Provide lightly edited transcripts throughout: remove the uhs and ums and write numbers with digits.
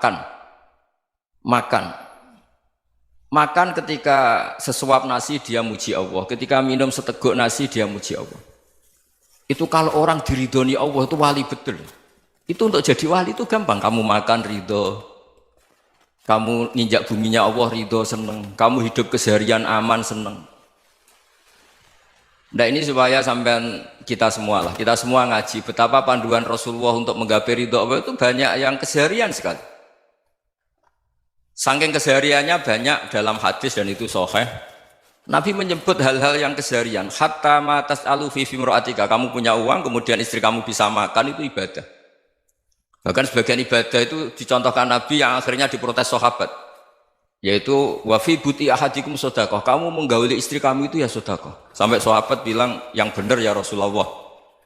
makan, makan, makan ketika sesuap nasi dia muji Allah, ketika minum seteguk nasi dia muji Allah. Itu kalau orang diridhoni Allah itu wali betul. Itu untuk jadi wali itu gampang. Kamu makan ridho, kamu nginjak buminya Allah ridho seneng, kamu hidup keseharian aman seneng. Nah ini supaya sampai kita semua lah, kita semua ngaji betapa panduan Rasulullah untuk menggapai ridho Allah itu banyak yang keseharian sekali. Saking kesehariannya banyak dalam hadis dan itu sahih. Nabi menyebut hal-hal yang keseharian. Hatta ma tas'alu fi imra'atika, kamu punya uang kemudian istri kamu bisa makan itu ibadah. Bahkan sebagian ibadah itu dicontohkan Nabi yang akhirnya diprotes sahabat. Yaitu wa fi buti ahadikum sedekah, kamu menggauli istri kamu itu ya sedekah. Sampai sahabat bilang yang benar ya Rasulullah.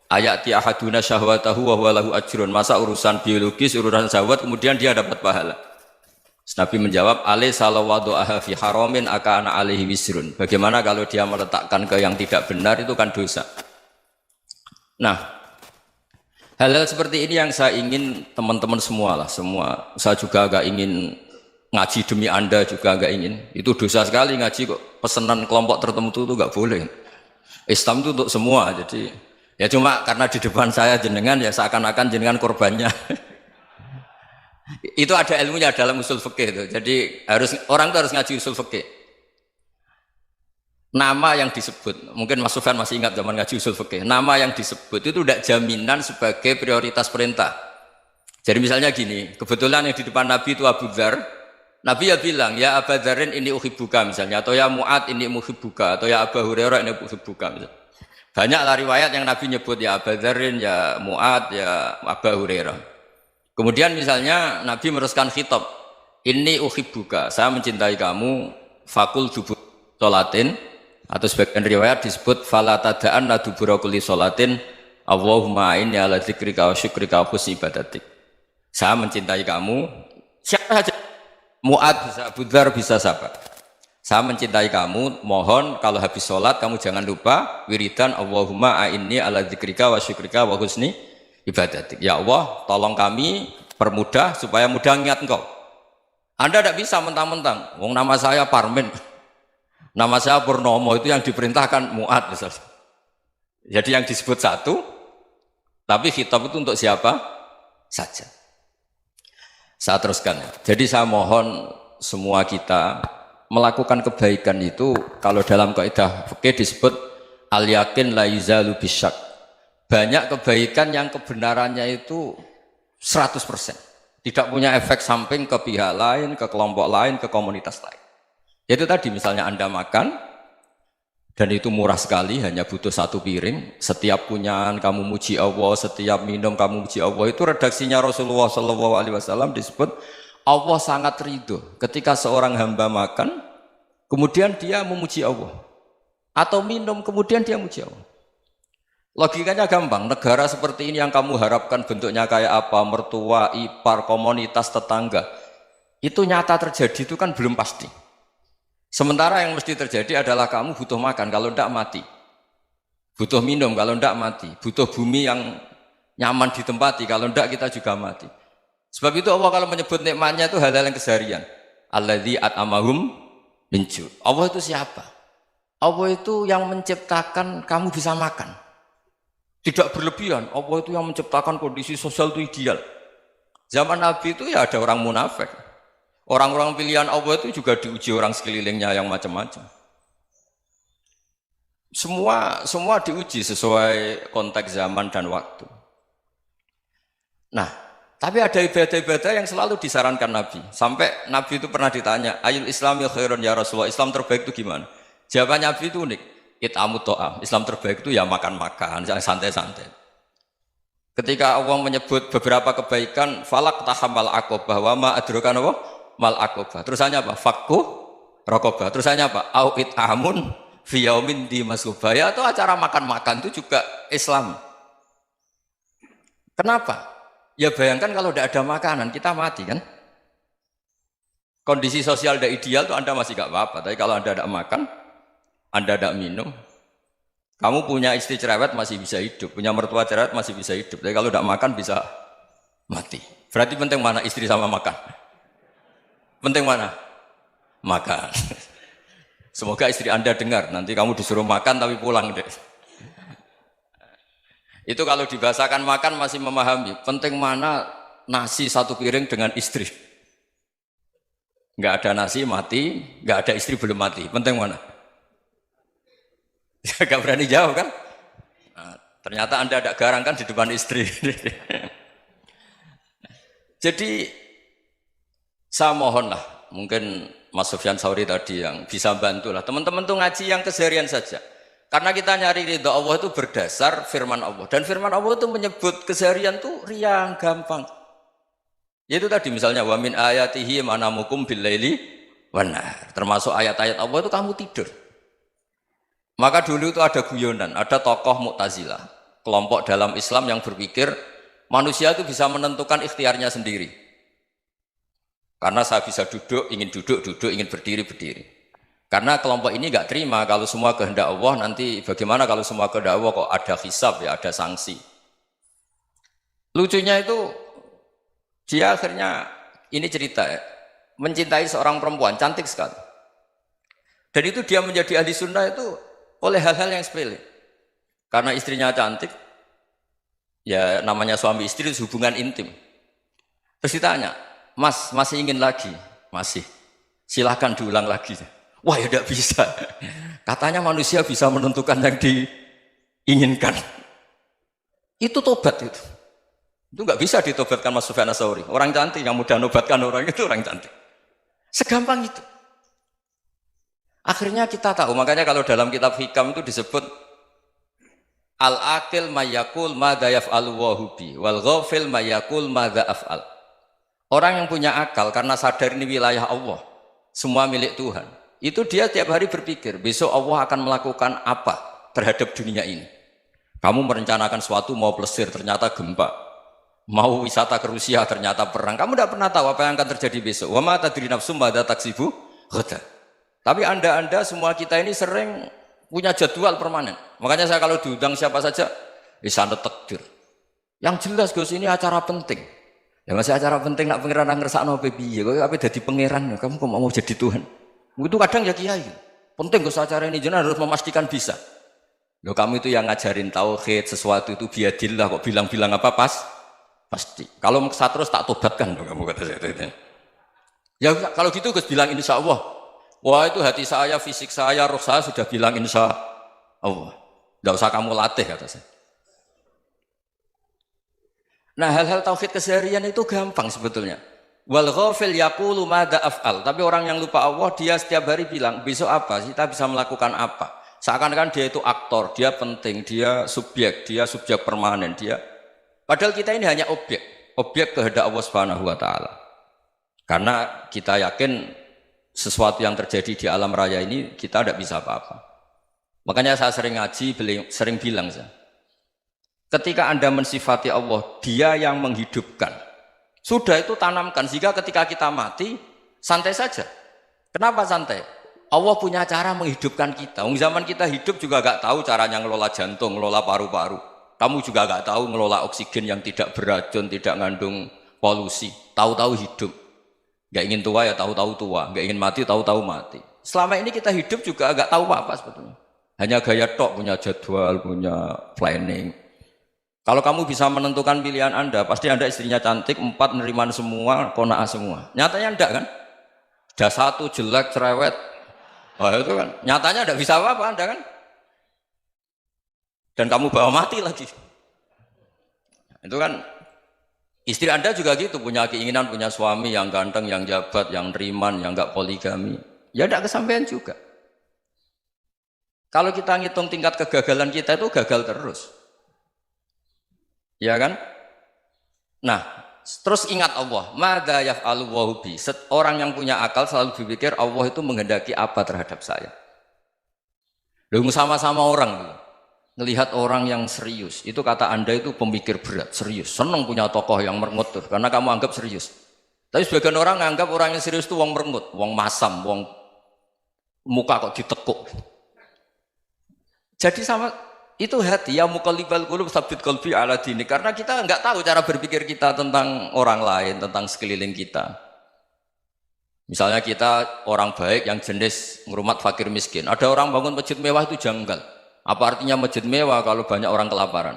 Ayati ahaduna syahwatahu wa huwa lahu ajrun. Masa urusan biologis, urusan syahwat kemudian dia dapat pahala. Nabi menjawab, alai salawadu'aha fi haramin akana alaihi wisrun. Bagaimana kalau dia meletakkan ke yang tidak benar itu kan dosa. Nah, hal-hal seperti ini yang saya ingin teman-teman semua lah, semua. Saya juga agak ingin ngaji demi Anda juga agak ingin. Itu dosa sekali ngaji kok. Pesanan kelompok tertentu itu enggak boleh. Islam itu untuk semua. Jadi ya cuma karena di depan saya jenengan ya seakan-akan jenengan korbannya. Itu ada ilmunya dalam usul fikih itu. Jadi orang itu harus ngaji usul fikih. Nama yang disebut, mungkin Mas Sufyan masih ingat zaman ngaji usul fikih. Nama yang disebut itu tidak jaminan sebagai prioritas perintah. Jadi misalnya gini, kebetulan yang di depan Nabi itu Abu Dzar. Nabi ya bilang, ya Abu Dzarin ini uhibbuka misalnya, atau ya Mu'ad ini muhibbuka, atau ya Abu Hurairah ini uhibbuka misalnya. Banyaklah riwayat yang Nabi nyebut ya Abu Dzarin, ya Mu'ad, ya Abu Hurairah. Kemudian misalnya Nabi meneruskan khitab, ini uhibbuka, saya mencintai kamu, fakul dubur sholatin, atau sebagian riwayat disebut fala tada'an la dubura kulli sholatin, Allahumma inni ala dzikrika wa syukrika wa husni ibadatik. Saya mencintai kamu, siapa saja, Mu'ad bisa, Abu Dzar bisa siapa. Saya mencintai kamu, mohon kalau habis sholat kamu jangan lupa wiridan Allahumma a'inni ala dzikrika wa syukrika wa husni ibadatik. Ya Allah, tolong kami permudah supaya mudah ingat Engkau. Anda tidak bisa mentang-mentang, wong nama saya Parmin, nama saya Purnomo, itu yang diperintahkan Mu'ad misalnya. Jadi yang disebut satu, tapi khitab itu untuk siapa saja. Saya teruskan. Jadi saya mohon semua kita melakukan kebaikan itu, kalau dalam kaidah fikih disebut al-yakin la yuzalu bisyak. Banyak kebaikan yang kebenarannya itu 100%. Tidak punya efek samping ke pihak lain, ke kelompok lain, ke komunitas lain. Itu tadi misalnya Anda makan, dan itu murah sekali, hanya butuh satu piring. Setiap punyaan kamu muji Allah, setiap minum kamu muji Allah. Itu redaksinya Rasulullah SAW disebut, Allah sangat ridho ketika seorang hamba makan, kemudian dia memuji Allah. Atau minum, kemudian dia muji Allah. Logikanya gampang, negara seperti ini yang kamu harapkan bentuknya kayak apa, mertua, ipar, komunitas, tetangga, itu nyata terjadi itu kan belum pasti. Sementara yang mesti terjadi adalah kamu butuh makan, kalau tidak mati. Butuh minum, kalau tidak mati. Butuh bumi yang nyaman ditempati, kalau tidak kita juga mati. Sebab itu Allah kalau menyebut nikmatnya itu hal-hal yang keseharian. Alladzi at'amahum min ju'. Allah itu siapa? Allah itu yang menciptakan kamu bisa makan. Tidak berlebihan, Allah itu yang menciptakan kondisi sosial itu ideal. Zaman Nabi itu ya ada orang munafik. Orang-orang pilihan Allah itu juga diuji orang sekelilingnya yang macam-macam. Semua diuji sesuai konteks zaman dan waktu. Nah, tapi ada ibadah-ibadah yang selalu disarankan Nabi. Sampai Nabi itu pernah ditanya, ayul islami khairun ya Rasulullah, Islam terbaik itu gimana? Jawaban Nabi itu unik. It'amut to'am, Islam terbaik itu ya makan-makan, santai-santai. Ketika Allah menyebut beberapa kebaikan, falak tahamal akobah, wa ma adrokan apa? Mal akobah. Terusannya apa? Fakku rokobah. Terusannya apa? Au it'amun fiyaumin di masubaya, atau acara makan-makan itu juga Islam. Kenapa? Ya bayangkan kalau tidak ada makanan, kita mati kan? Kondisi sosial tidak ideal itu Anda masih gak apa-apa, tapi kalau Anda tidak makan, Anda tidak minum, kamu punya istri cerewet masih bisa hidup, punya mertua cerewet masih bisa hidup, tapi kalau tidak makan bisa mati. Berarti penting mana istri sama makan? Penting mana? Makan. Semoga istri Anda dengar, nanti kamu disuruh makan tapi pulang deh. Itu kalau dibahasakan makan masih memahami. Penting mana nasi satu piring dengan istri. Nggak ada nasi mati, nggak ada istri belum mati. Penting mana? Gak berani jawab kan? Nah, ternyata Anda ada garang kan di depan istri. Jadi saya mohonlah, mungkin Mas Sufyan Sauri tadi yang bisa bantulah. Teman-teman tuh ngaji yang keseharian saja. Karena kita nyari ridha Allah itu berdasar firman Allah. Dan firman Allah itu menyebut keseharian itu riang, gampang. Yaitu tadi misalnya wa min ayatihi manamukum billaili wan nahar. Termasuk ayat-ayat Allah itu kamu tidur. Maka dulu itu ada guyonan, ada tokoh Mu'tazilah, kelompok dalam Islam yang berpikir manusia itu bisa menentukan ikhtiarnya sendiri. Karena saya bisa duduk, ingin duduk, ingin berdiri, berdiri. Karena kelompok ini nggak terima kalau semua kehendak Allah, nanti bagaimana kalau semua kehendak Allah kok ada hisab ya, ada sanksi. Lucunya itu dia akhirnya, ini cerita ya, mencintai seorang perempuan, cantik sekali. Dan itu dia menjadi ahli sunnah itu oleh hal-hal yang sepele. Karena istrinya cantik, ya namanya suami istri itu hubungan intim. Terus ditanya, Mas, masih ingin lagi? Masih. Silahkan diulang lagi. Wah ya tidak bisa. Katanya manusia bisa menentukan yang diinginkan. Itu tobat itu. Itu nggak bisa ditobatkan Mas Sufyan Ats-Tsauri. Orang cantik yang mudah nobatkan orang itu orang cantik. Segampang itu. Akhirnya kita tahu, makanya kalau dalam kitab Hikam itu disebut al-aqil mayyakul madza yaf'alu wa hubi wal ghafil mayyakul madza af'al. Orang yang punya akal karena sadar ini wilayah Allah, semua milik Tuhan. Itu dia tiap hari berpikir, besok Allah akan melakukan apa terhadap dunia ini. Kamu merencanakan sesuatu mau plesir, ternyata gempa. Mau wisata ke Rusia, ternyata perang. Kamu tidak pernah tahu apa yang akan terjadi besok. Wa ma tadri nafsum madza taksibu ghadan. Tapi anda semua kita ini sering punya jadwal permanen. Makanya saya kalau diundang siapa saja, sana takdir. Yang jelas Gus ini acara penting. Ya masih acara penting, nak pangeran ngersakno piye? Kok ape dadi pangeran? Kamu kok mau jadi Tuhan? Itu kadang ya kiai. Penting Gus acara ini jenengan harus memastikan bisa. Loh kamu itu yang ngajarin tauhid, sesuatu itu biadillah kok bilang-bilang apa pasti. Kalau maksa terus tak tobatkan loh kamu kata saya. Ya kalau gitu Gus bilang insya Allah. Wah itu hati saya, fisik saya, roh saya sudah bilang insya Allah. Tidak usah kamu latih kata saya. Nah hal-hal tauhid keseharian itu gampang sebetulnya. Wal ghafil yaqulu madza af'al. Tapi orang yang lupa Allah dia setiap hari bilang besok apa? Kita bisa melakukan apa? Seakan-akan dia itu aktor, dia penting, dia subjek permanen, dia. Padahal kita ini hanya objek kehendak Allah Subhanahu wa taala. Karena kita yakin sesuatu yang terjadi di alam raya ini kita tidak bisa apa-apa. Makanya saya sering ngaji, sering bilang saya. Ketika Anda mensifati Allah, dia yang menghidupkan. Sudah itu tanamkan, sehingga ketika kita mati, santai saja. Kenapa santai? Allah punya cara menghidupkan kita. Zaman kita hidup juga gak tahu caranya ngelola jantung, ngelola paru-paru. Kamu juga gak tahu ngelola oksigen yang tidak beracun, tidak ngandung polusi. Tahu-tahu hidup. Gak ingin tua ya tahu-tahu tua, gak ingin mati tahu-tahu mati. Selama ini kita hidup juga gak tahu apa-apa sebetulnya. Hanya gaya tok, punya jadwal, punya planning. Kalau kamu bisa menentukan pilihan Anda, pasti Anda istrinya cantik, 4 neriman semua, kona'ah semua. Nyatanya enggak kan? Ada 1 jelek, cerewet. Oh itu kan, nyatanya enggak bisa apa-apa Anda kan? Dan kamu bawa mati lagi. Itu kan, istri Anda juga gitu, punya keinginan, punya suami yang ganteng, yang jabat, yang neriman, yang enggak poligami. Ya enggak kesampaian juga. Kalau kita ngitung tingkat kegagalan kita itu gagal terus. Ya kan? Nah, terus ingat Allah, madza yaf'alu wa hubi. Orang yang punya akal selalu berpikir Allah itu menghendaki apa terhadap saya. Lalu sama-sama orang ngelihat orang yang serius, itu kata Anda itu pemikir berat, serius. Senang punya tokoh yang merengut karena kamu anggap serius. Tapi sebagian orang anggap orang yang serius itu wong merengut, wong masam, wong muka kok ditekuk. Jadi sama itu hati ya muqallibal qulub tsabbit qalbi ala dinik, karena kita enggak tahu cara berpikir kita tentang orang lain, tentang sekeliling kita. Misalnya kita orang baik yang jenis ngrumat fakir miskin. Ada orang bangun masjid mewah itu janggal. Apa artinya masjid mewah kalau banyak orang kelaparan?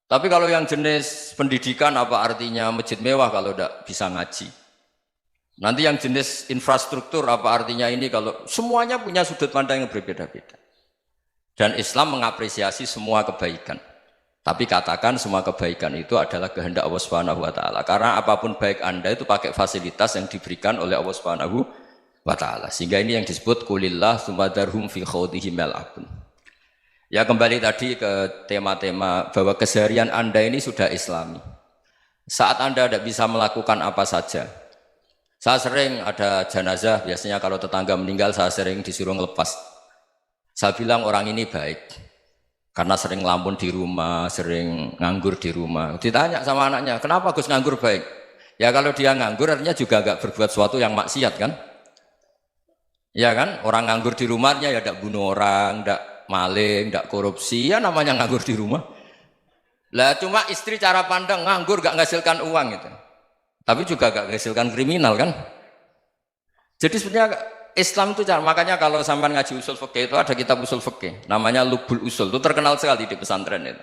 Tapi kalau yang jenis pendidikan apa artinya masjid mewah kalau tidak bisa ngaji? Nanti yang jenis infrastruktur apa artinya ini kalau semuanya punya sudut pandang yang berbeda-beda. Dan Islam mengapresiasi semua kebaikan. Tapi katakan semua kebaikan itu adalah kehendak Allah Subhanahu wa taala. Karena apapun baik Anda itu pakai fasilitas yang diberikan oleh Allah Subhanahu wa taala. Sehingga ini yang disebut kulillah sumadarhum fi khawdihim yal'abun. Ya kembali tadi ke tema-tema bahwa keseharian Anda ini sudah Islami. Saat Anda tidak bisa melakukan apa saja. Saya sering ada jenazah, biasanya kalau tetangga meninggal saya sering disuruh ngelepas. Saya bilang orang ini baik. Karena sering ngelamun di rumah, sering nganggur di rumah. Ditanya sama anaknya, kenapa Gus nganggur baik? Ya kalau dia nganggur artinya juga agak berbuat sesuatu yang maksiat kan? Ya kan? Orang nganggur di rumahnya ya tidak bunuh orang, tidak maling, tidak korupsi, ya namanya nganggur di rumah. Lah cuma istri cara pandang nganggur gak menghasilkan uang itu. Tapi juga gak menghasilkan kriminal kan? Jadi sebenarnya Islam itu makanya kalau sampai ngaji usul fikih itu ada kitab usul fikih namanya Lubul Usul, itu terkenal sekali di pesantren itu.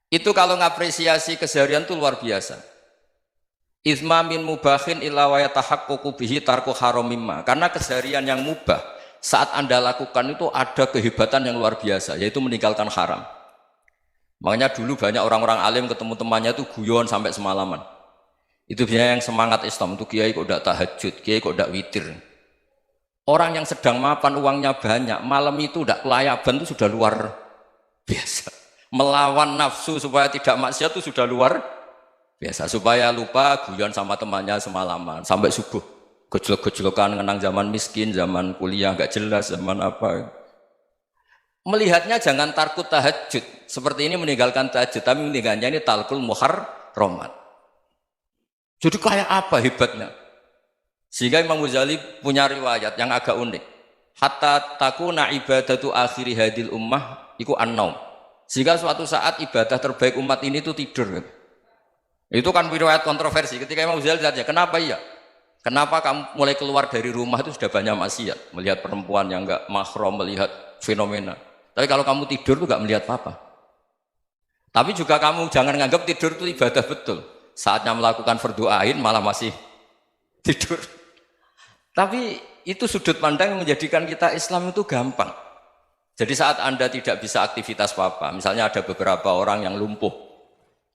Itu kalau ngapresiasi keseharian itu luar biasa. Izma min mubahin illa wa yatahaqqaqu bihi tarku haramimma. Karena keseharian yang mubah saat Anda lakukan itu ada kehebatan yang luar biasa, yaitu meninggalkan haram. Makanya dulu banyak orang-orang alim ketemu temannya itu guyon sampai semalaman. Itu biasanya yang semangat Islam itu kiai kok tidak tahajud, kiai kok tidak witir. Orang yang sedang mapan uangnya banyak, malam itu tidak kelayaban itu sudah luar biasa. Melawan nafsu supaya tidak maksiat itu sudah luar biasa. Supaya lupa guyon sama temannya semalaman sampai subuh. Gejlok-gejlokan ngenang zaman miskin, zaman kuliah nggak jelas, zaman apa. Melihatnya jangan tarkut tahajud. Seperti ini meninggalkan tahajud, tapi meninggalkannya ini talkul muharramat. Jadi kayak apa hebatnya? Sehingga Imam Ghazali punya riwayat yang agak unik. Hatta takuna ibadatu akhiri hadil ummah iku an-naum. Sehingga suatu saat ibadah terbaik umat ini itu tidur. Itu kan riwayat kontroversi. Ketika Imam Ghazali saja, kenapa iya? Kenapa kamu mulai keluar dari rumah itu sudah banyak maksiat, melihat perempuan yang enggak mahram, melihat fenomena. Tapi kalau kamu tidur itu enggak melihat apa-apa. Tapi juga kamu jangan nganggap tidur itu ibadah betul. Saatnya melakukan fardu ain malah masih tidur. Tapi itu sudut pandang yang menjadikan kita Islam itu gampang. Jadi saat Anda tidak bisa aktivitas apa-apa, misalnya ada beberapa orang yang lumpuh.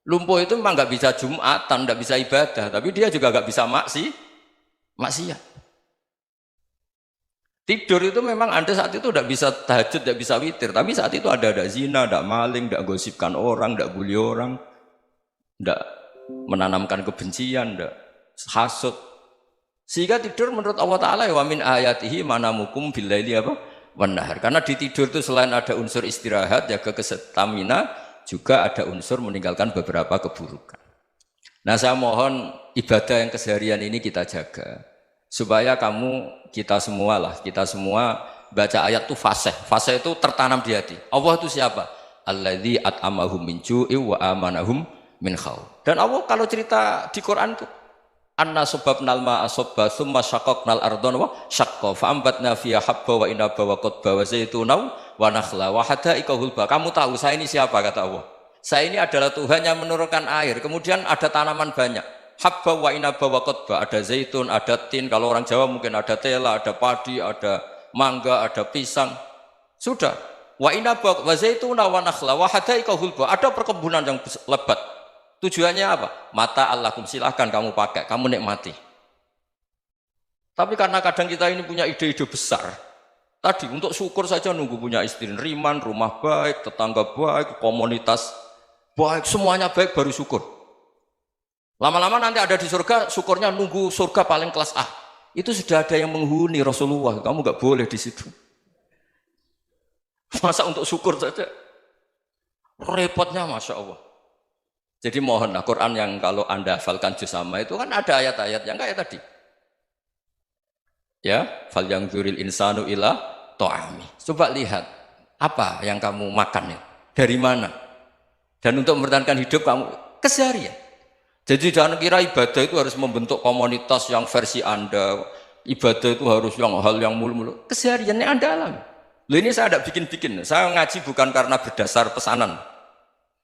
Lumpuh itu memang nggak bisa Jumatan, nggak bisa ibadah, tapi dia juga nggak bisa maksiat. Tidur itu memang Anda saat itu tidak bisa tahajud, tidak bisa witir, tapi saat itu ada zina, ada maling, tidak gosipkan orang, tidak bully orang, tidak menanamkan kebencian, tidak hasud. Sehingga tidur menurut Allah Ta'ala wa min ayatihi manamukum billaili apa? Wan-nahar. Karena di tidur itu selain ada unsur istirahat, jaga kestamina, juga ada unsur meninggalkan beberapa keburukan. Nah saya mohon ibadah yang keseharian ini kita jaga. Supaya kita semua baca ayat itu fasih. Fasih itu tertanam di hati. Allah itu siapa? Alladzi at'amahum min ju'i wa amanahum min khauf. Dan Allah kalau cerita di Quran itu anna sababnal ma'a sabba thumma syaqaqnal ardha wa syaqqa fa ambatna fiha habba wa inaba wa qadba wa zaituna wa nakhla wa hadaika hulba. Kamu tahu saya ini siapa kata Allah? Saya ini adalah Tuhan yang menurunkan air, kemudian ada tanaman banyak. Habba wa inaba wa qadba, ada zaitun, ada tin, kalau orang Jawa mungkin ada tela, ada padi, ada mangga, ada pisang. Sudah. Wa inaba wa zaituna wa nakhla wa hadaika hulba, ada perkebunan yang lebat. Tujuannya apa? Mata Allahkum, silahkan kamu pakai, kamu nikmati. Tapi karena kadang kita ini punya ide-ide besar. Tadi untuk syukur saja nunggu punya istri riman, rumah baik, tetangga baik, komunitas baik, semuanya baik baru syukur. Lama-lama nanti ada di surga, syukurnya nunggu surga paling kelas A. Itu sudah ada yang menghuni Rasulullah, kamu nggak boleh di situ. Masa untuk syukur saja? Repotnya Masya Allah. Jadi mohonlah Quran yang kalau Anda hafalkan juz sama itu kan ada ayat-ayat yang kayak tadi. Ya, fal yang dzuril insanu ila ta'ami. Coba lihat apa yang kamu makan ya? Dari mana? Dan untuk mempertahankan hidup kamu keseharian. Jadi jangan kira ibadah itu harus membentuk komunitas yang versi Anda. Ibadah itu harus yang hal yang mulu-mulu. Kesehariannya Anda alami. Loh ini saya tidak bikin-bikin. Saya ngaji bukan karena berdasar pesanan.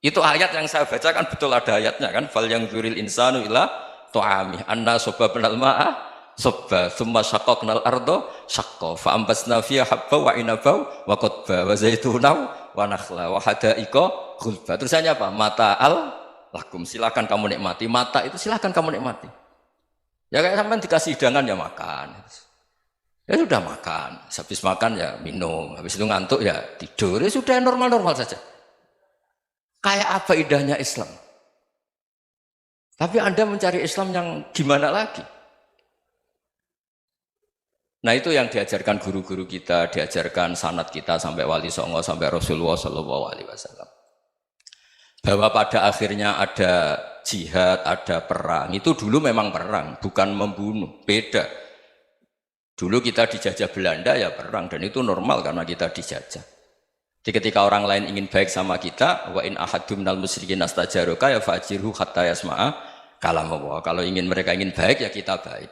Itu ayat yang saya baca kan betul ada ayatnya kan. Fal yang dzuril insanu ila tu'ami. Anna soba penal ma'ah soba. Thumma syaqaqnal ardo syaqqa. Fa'ambasna fiha habba wa inabau wa qodba wa zaitunau wa nakhla wa hadaika khulba. Terusannya apa? Mata'al lakum. Silakan kamu nikmati. Mata itu silakan kamu nikmati. Ya kayak sampean dikasih hidangan ya makan. Ya sudah makan. Habis makan ya minum. Habis itu ngantuk ya tidur. Ya sudah normal-normal saja. Kayak apa indahnya Islam. Tapi Anda mencari Islam yang gimana lagi? Nah itu yang diajarkan guru-guru kita, diajarkan sanad kita sampai Wali Songo, sampai Rasulullah SAW. Bahwa pada akhirnya ada jihad, ada perang. Itu dulu memang perang, bukan membunuh. Beda. Dulu kita dijajah Belanda ya perang, dan itu normal karena kita dijajah. Jadi ketika orang lain ingin baik sama kita, wa in ahadum minal musyrikin astajaroka ya fajirhu hatta yasma'a kalam Allah. Kalau mereka ingin baik ya kita baik.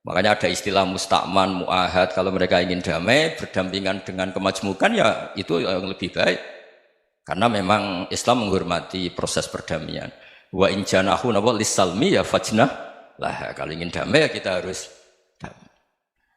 Makanya ada istilah musta'man, mu'ahad. Kalau mereka ingin damai, berdampingan dengan kemajmukan ya itu yang lebih baik. Karena memang Islam menghormati proses perdamaian. Wa in janahu lis-salmi ya fajnah lah. Kalau ingin damai ya kita harus damai.